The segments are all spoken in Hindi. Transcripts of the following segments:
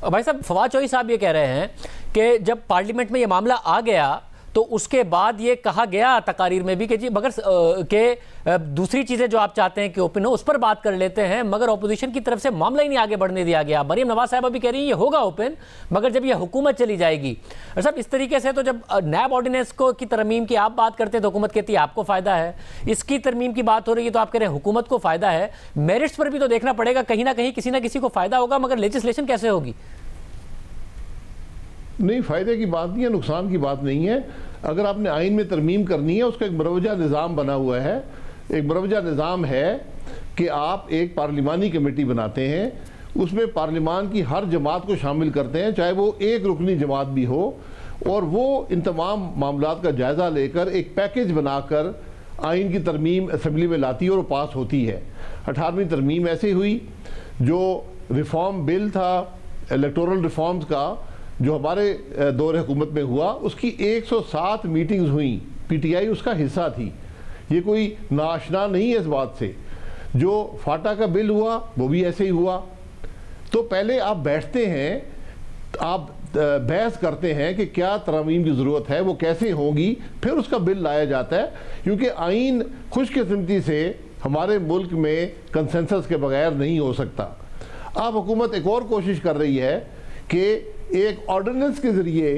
भाई साहब, फवाद चौधरी साहब ये कह रहे हैं कि जब पार्लियामेंट में ये मामला आ गया तो उसके बाद ये कहा गया तकारीर में भी कि जी मगर दूसरी चीज़ें जो आप चाहते हैं कि ओपन हो उस पर बात कर लेते हैं, मगर ऑपोजिशन की तरफ से मामला ही नहीं आगे बढ़ने दिया गया। मरीम नवाज साहब अभी कह रही हैं ये होगा ओपन, मगर जब ये हुकूमत चली जाएगी। और साहब इस तरीके से तो जब नैब ऑर्डिनेंस को की तरमीम की आप बात करते हैं तो हुकूमत कहती है आपको फ़ायदा है, इसकी तरमीम की बात हो रही है तो आप कह रहे हैं हुकूमत को फ़ायदा है। मेरिट्स पर भी तो देखना पड़ेगा, कहीं ना कहीं किसी ना किसी को फ़ायदा होगा, मगर लेजिस्लेशन कैसे होगी? नहीं, फ़ायदे की बात नहीं है, नुकसान की बात नहीं है। अगर आपने आइन में तरमीम करनी है, उसका एक मुरवजा निज़ाम बना हुआ है। एक मुरवजा निज़ाम है कि आप एक पार्लिमानी कमेटी बनाते हैं, उसमें पार्लिमान की हर जमात को शामिल करते हैं, चाहे वो एक रुकनी जमात भी हो, और वो इन तमाम मामलात का जायज़ा लेकर एक पैकेज बनाकर आइन की तरमीम असम्बली में लाती है और पास होती है। 18वीं तरमीम ऐसे हुई। जो रिफॉर्म बिल था इलेक्टोरल रिफॉर्म्स का, जो हमारे दौर हुकूमत में हुआ, उसकी 107 मीटिंग्स हुई। पीटीआई उसका हिस्सा थी। ये कोई नाआशना नहीं है इस बात से। जो फाटा का बिल हुआ वो भी ऐसे ही हुआ। तो पहले आप बैठते हैं, आप बहस करते हैं कि क्या तरमीम की ज़रूरत है, वो कैसे होगी, फिर उसका बिल लाया जाता है। क्योंकि आइन खुशकिस्मती से हमारे मुल्क में कंसेंसस के बगैर नहीं हो सकता। अब हुकूमत एक और कोशिश कर रही है कि एक ऑर्डिनेंस के ज़रिए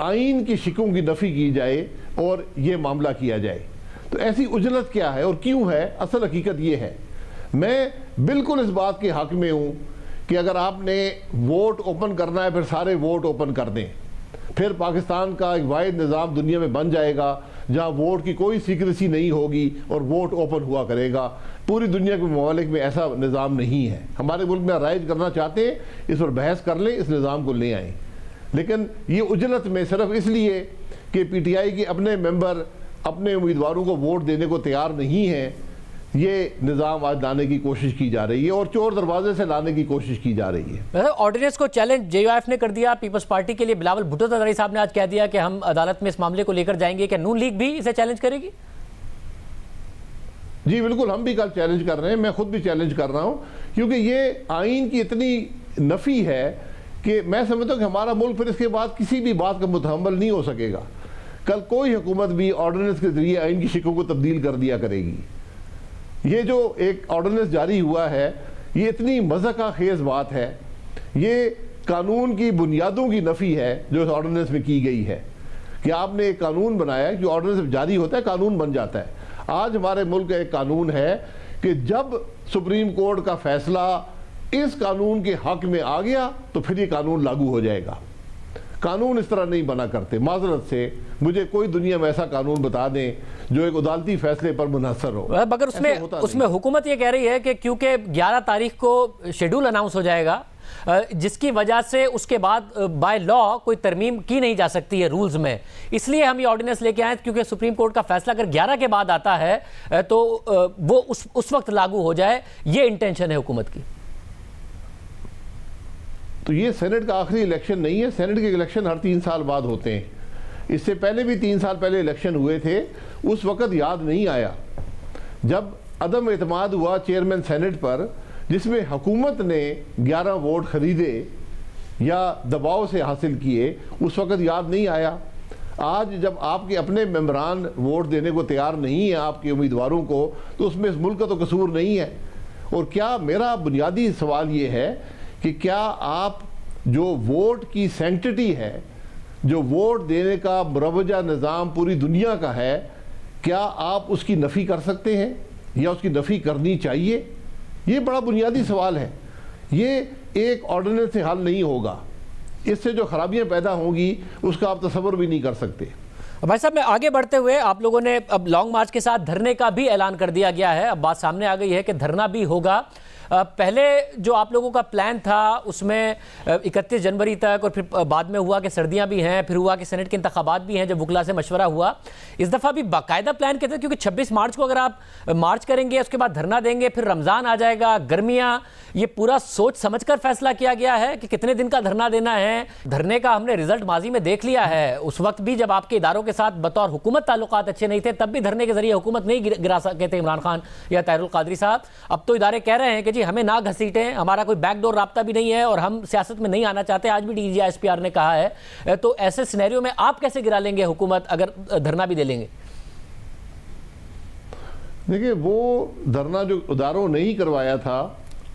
आइन की शिकों की नफ़ी की जाए और ये मामला किया जाए। तो ऐसी उजलत क्या है और क्यों है? असल हकीकत ये है, मैं बिल्कुल इस बात के हक़ में हूँ कि अगर आपने वोट ओपन करना है, फिर सारे वोट ओपन कर दें। फिर पाकिस्तान का एक वाहिद निज़ाम दुनिया में बन जाएगा जहाँ वोट की कोई सीक्रेसी नहीं होगी और वोट ओपन हुआ करेगा। पूरी दुनिया के ममालिक में ऐसा निज़ाम नहीं है। हमारे मुल्क में राइज करना चाहते हैं, इस पर बहस कर लें, इस निज़ाम को ले आएँ। लेकिन ये उजलत में सिर्फ इसलिए कि पीटीआई के अपने मेंबर अपने उम्मीदवारों को वोट देने को तैयार नहीं हैं, ये निज़ाम आज लाने की कोशिश की जा रही है और चोर दरवाजे से लाने की कोशिश की जा रही है। ऑर्डिनेंस को चैलेंज जेयूएफ ने कर दिया। पीपल्स पार्टी के लिए बिलावल भुट्टो ज़रदारी साहब ने आज कह दिया कि हम अदालत में इस मामले को लेकर जाएंगे। क्या नून लीग भी इसे चैलेंज करेगी? जी बिल्कुल, हम भी कल चैलेंज कर रहे हैं, मैं खुद भी चैलेंज कर रहा हूँ, क्योंकि ये आइन की इतनी नफ़ी है कि मैं समझता हूँ कि हमारा मुल्क फिर इसके बाद किसी भी बात का मुतहम्मल नहीं हो सकेगा। कल कोई हुकूमत भी ऑर्डिनेंस के ज़रिए आइन की शिकों को तब्दील कर दिया करेगी। ये जो एक ऑर्डिनेंस जारी हुआ है, ये इतनी मज़ाक़ खेज़ बात है। ये कानून की बुनियादों की नफ़ी है जो इस ऑर्डिनेंस में की गई है कि आपने एक कानून बनाया कि ऑर्डिनेंस जारी होता है, कानून बन जाता है। आज हमारे मुल्क का एक कानून है कि जब सुप्रीम कोर्ट का फैसला इस कानून के हक़ में आ गया तो फिर ये कानून लागू हो जाएगा। कानून इस तरह नहीं बना करते। माजरत से मुझे कोई दुनिया में ऐसा कानून बता दें जो एक अदालती फैसले पर मुनहसर हो। मगर उसमें हुकूमत ये कह रही है कि क्योंकि 11 तारीख को शेड्यूल अनाउंस हो जाएगा, जिसकी वजह से उसके बाद बाय लॉ कोई तरमीम की नहीं जा सकती है रूल्स में, इसलिए हम ये ऑर्डिनेंस लेके आए, क्योंकि सुप्रीम कोर्ट का फैसला अगर 11 के बाद आता है तो वो उस वक्त लागू हो जाए। ये इंटेंशन है हुकूमत की। तो ये सेनेट का आखिरी इलेक्शन नहीं है। सेनेट के इलेक्शन हर 3 साल बाद होते हैं। इससे पहले भी 3 साल पहले इलेक्शन हुए थे, उस वक़्त याद नहीं आया जब अदम एतमाद हुआ चेयरमैन सेनेट पर, जिसमें हुकूमत ने 11 वोट ख़रीदे या दबाव से हासिल किए, उस वक़्त याद नहीं आया। आज जब आपके अपने मेंबरान वोट देने को तैयार नहीं है आपके उम्मीदवारों को, तो उसमें इस मुल्क का तो कसूर नहीं है। और क्या, मेरा बुनियादी सवाल ये है कि क्या आप जो वोट की सैंक्टिटी है, जो वोट देने का मुरवजा निज़ाम पूरी दुनिया का है, क्या आप उसकी नफ़ी कर सकते हैं या उसकी नफ़ी करनी चाहिए? ये बड़ा बुनियादी सवाल है। ये एक ऑर्डिनेंस से हल नहीं होगा। इससे जो खराबियां पैदा होंगी उसका आप तसव्वुर भी नहीं कर सकते। भाई साहब, मैं आगे बढ़ते हुए, आप लोगों ने अब लॉन्ग मार्च के साथ धरने का भी ऐलान कर दिया गया है। अब बात सामने आ गई है कि धरना भी होगा। पहले जो आप लोगों का प्लान था उसमें 31 जनवरी तक, और फिर बाद में हुआ कि सर्दियां भी हैं, फिर हुआ कि सेनेट के इंतखाबात भी हैं, जब वुकला से मशवरा हुआ। इस दफ़ा भी बाकायदा प्लान कहते हैं, क्योंकि 26 मार्च को अगर आप मार्च करेंगे, उसके बाद धरना देंगे, फिर रमज़ान आ जाएगा, गर्मियाँ, ये पूरा सोच समझकर फैसला किया गया है कि कितने दिन का धरना देना है। धरने का हमने रिजल्ट माजी में देख लिया है। उस वक्त भी जब आपके इदारों के साथ बतौर हुकूमत ताल्लुकात अच्छे नहीं थे, तब भी धरने के जरिए हुकूमत नहीं गिरा सके थे इमरान खान या ताहिरुल कादरी साहब। अब तो इदारे कह रहे हैं कि जी हमें ना घसीटें, हमारा कोई बैकडोर राब्ता भी नहीं है और हम सियासत में नहीं आना चाहते, आज भी DGISPR ने कहा है, तो ऐसे सिनेरियो में आप कैसे गिरा लेंगे हुकूमत अगर धरना भी दे लेंगे? देखिए, वो धरना जो इदारों ने ही करवाया था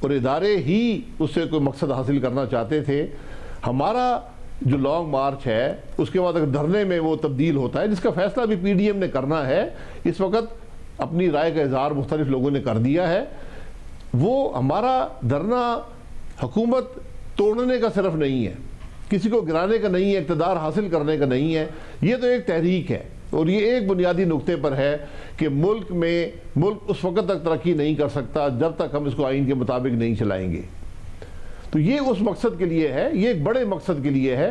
और इदारे ही उससे कोई मकसद हासिल करना चाहते थे। हमारा जो लॉन्ग मार्च है उसके बाद अगर धरने में वो तब्दील होता है, जिसका फैसला भी PDM ने करना है, इस वक्त अपनी राय का इजहार मुख्तलिफ लोगों ने कर दिया है। वो हमारा धरना हुकूमत तोड़ने का सिर्फ नहीं है, किसी को गिराने का नहीं है, इक़्तिदार हासिल करने का नहीं है। ये तो एक तहरीक है और ये एक बुनियादी नुक्ते पर है कि मुल्क उस वक्त तक तरक्की नहीं कर सकता जब तक हम इसको आइन के मुताबिक नहीं चलाएंगे। तो ये उस मकसद के लिए है, ये एक बड़े मकसद के लिए है।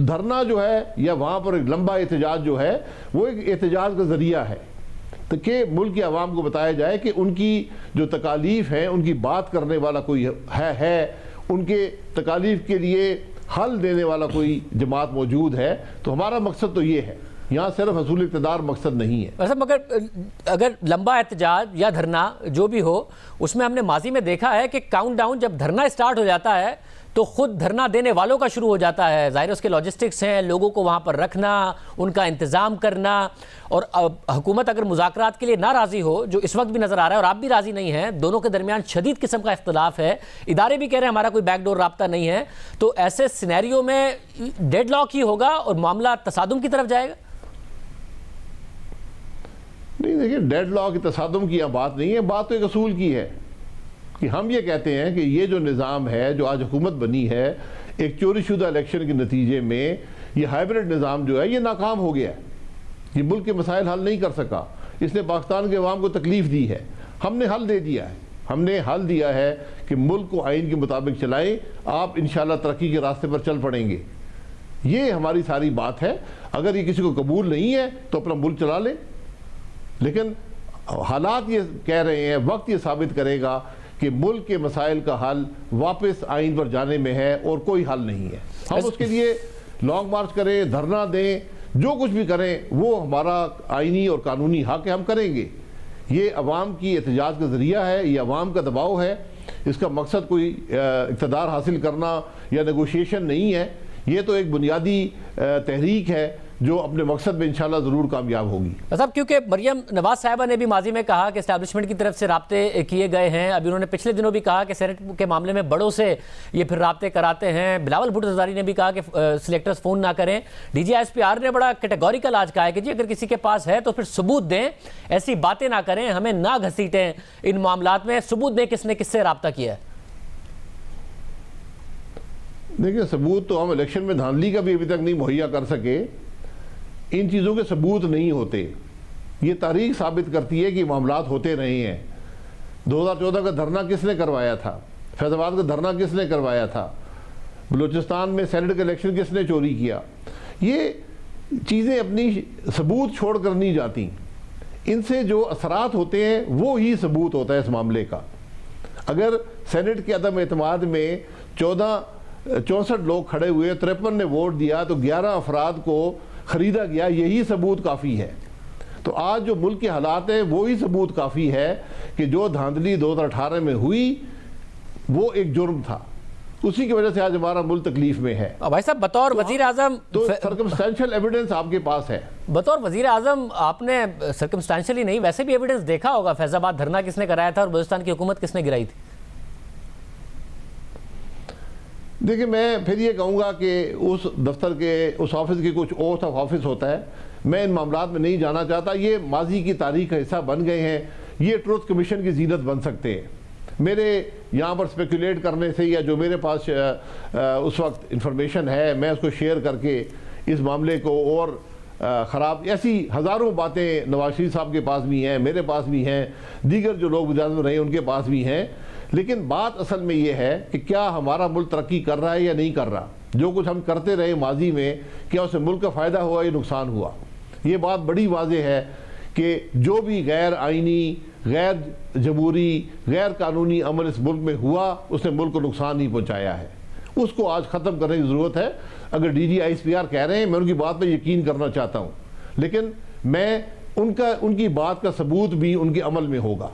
धरना जो है या वहाँ पर एक लंबा एहतजाज जो है वो एक एहतजाज का ज़रिया है कि मुल्क की आवाम को बताया जाए कि उनकी जो तकालीफ हैं उनकी बात करने वाला कोई है, उनके तकालीफ के लिए हल देने वाला कोई जमात मौजूद है। तो हमारा मकसद तो ये है, यहाँ सिर्फ हसूल इक़्तिदार मकसद नहीं है। वैसे मगर अगर लंबा एहतजाज या धरना जो भी हो, उसमें हमने माजी में देखा है कि काउंटडाउन जब धरना स्टार्ट हो जाता है तो खुद धरना देने वालों का शुरू हो जाता है। ज़ाहिर उसके लॉजिस्टिक्स हैं, लोगों को वहाँ पर रखना, उनका इंतज़ाम करना। और हुकूमत अगर मुज़ाकरात के लिए ना राज़ी हो, जो इस वक्त भी नज़र आ रहा है, और आप भी राज़ी नहीं हैं, दोनों के दरमियान शदीद किस्म का इख्तलाफ है, इदारे भी कह रहे हैं हमारा कोई बैकडोर राब्ता नहीं है, तो ऐसे सिनेरियो में डेडलॉक ही होगा और मामला तसादुम की तरफ जाएगा। नहीं, देखिए, डेडलॉक तसादुम की यहाँ बात नहीं है, बात तो एक असूल की है कि हम ये कहते हैं कि ये जो निज़ाम है, जो आज हुकूमत बनी है, एक चोरीशुदा इलेक्शन के नतीजे में ये हाइब्रिड निज़ाम जो है ये नाकाम हो गया है। ये मुल्क के मसाइल हल नहीं कर सका, इसने पाकिस्तान के अवाम को तकलीफ़ दी है। हमने हल दे दिया है, हमने हल दिया है कि मुल्क को आइन के मुताबिक चलाएं, आप इंशाल्लाह तरक्की के रास्ते पर चल पड़ेंगे। ये हमारी सारी बात है। अगर ये किसी को कबूल नहीं है तो अपना मुल्क चला ले, लेकिन हालात ये कह रहे हैं, वक्त ये साबित करेगा कि मुल्क के मसाइल का हल वापस आइन पर जाने में है और कोई हल नहीं है। हम उसके लिए लॉन्ग मार्च करें, धरना दें, जो कुछ भी करें, वो हमारा आइनी और कानूनी हक है, हम करेंगे। ये अवाम की एहतजाज का ज़रिया है, ये अवाम का दबाव है, इसका मकसद कोई इक़्तिदार हासिल करना या नेगोशिएशन नहीं है। ये तो एक बुनियादी तहरीक है जो अपने मकसद में इंशाल्लाह ज़रूर कामयाब होगी। साहब, क्योंकि मरियम नवाज साहिबा ने भी माजी में कहा कि एस्टैब्लिशमेंट की तरफ से राब्ते किए गए हैं। अभी उन्होंने पिछले दिनों भी कहा कि सेनेट के मामले में बड़ों से ये फिर राब्ते कराते हैं। बिलावल भुट्टो ज़रदारी ने भी कहा कि सिलेक्टर्स फ़ोन ना करें। DGISPR ने बड़ा कैटेगोरिकल आज कहा है कि जी अगर किसी के पास है तो फिर सबूत दें, ऐसी बातें ना करें, हमें ना घसीटें इन मामलात में, सबूत दें किसने किससे राब्ता किया है। देखिए, सबूत तो हम इलेक्शन में धांधली का भी अभी तक नहीं मुहैया कर सके। इन चीज़ों के सबूत नहीं होते। ये तारीख साबित करती है कि मामलात होते रहे हैं। 2014 का धरना किसने करवाया था? फैज़ाबाद का धरना किसने करवाया था? बलूचिस्तान में सेनेट का इलेक्शन किसने चोरी किया? ये चीज़ें अपनी सबूत छोड़ कर नहीं जाती। इनसे जो असरात होते हैं वो ही सबूत होता है इस मामले का। अगर सेनेट के अदम एतमाद में 64 लोग खड़े हुए, 53 ने वोट दिया, तो 11 अफराद को ख़रीदा गया, यही सबूत काफ़ी है। तो आज जो मुल्क के हालात हैं वो ही सबूत काफ़ी है कि जो धांधली 2018 में हुई वो एक जुर्म था, उसी की वजह से आज हमारा मुल्क तकलीफ में है। भाई साहब, बतौर वजीर आजम तो सर्कमस्टेंशियल एविडेंस आपके पास है। बतौर वजीर आजम आपने सर्कमस्टेंशियली नहीं, वैसे भी एविडेंस देखा होगा, फैज़ाबाद धरना किसने कराया था और बलूचिस्तान की हुकूमत किसने गिराई थी। देखिए, मैं फिर ये कहूँगा कि उस दफ्तर के, उस ऑफिस के कुछ ओथ ऑफ ऑफिस होता है। मैं इन मामलात में नहीं जाना चाहता। ये माजी की तारीख का हिस्सा बन गए हैं। ये ट्रुथ कमीशन की जीनत बन सकते हैं। मेरे यहाँ पर स्पेकुलेट करने से या जो मेरे पास उस वक्त इंफॉर्मेशन है, मैं उसको शेयर करके इस मामले को और ख़राब, ऐसी हज़ारों बातें नवाज शरीफ साहब के पास भी हैं, मेरे पास भी हैं, दीगर जो लोग वज़ारत में रहे उनके पास भी हैं। लेकिन बात असल में ये है कि क्या हमारा मुल्क तरक्की कर रहा है या नहीं कर रहा। जो कुछ हम करते रहे माजी में, क्या उससे मुल्क का फ़ायदा हुआ या नुकसान हुआ। ये बात बड़ी वाज़ेह है कि जो भी गैर आइनी, गैर जमहूरी, गैर कानूनी अमल इस मुल्क में हुआ, उसने मुल्क को नुकसान नहीं पहुँचाया है। उसको आज ख़त्म करने की ज़रूरत है। अगर DGISPR कह रहे हैं, मैं उनकी बात पर यकीन करना चाहता हूँ, लेकिन मैं उनकी बात का सबूत भी उनके अमल में होगा।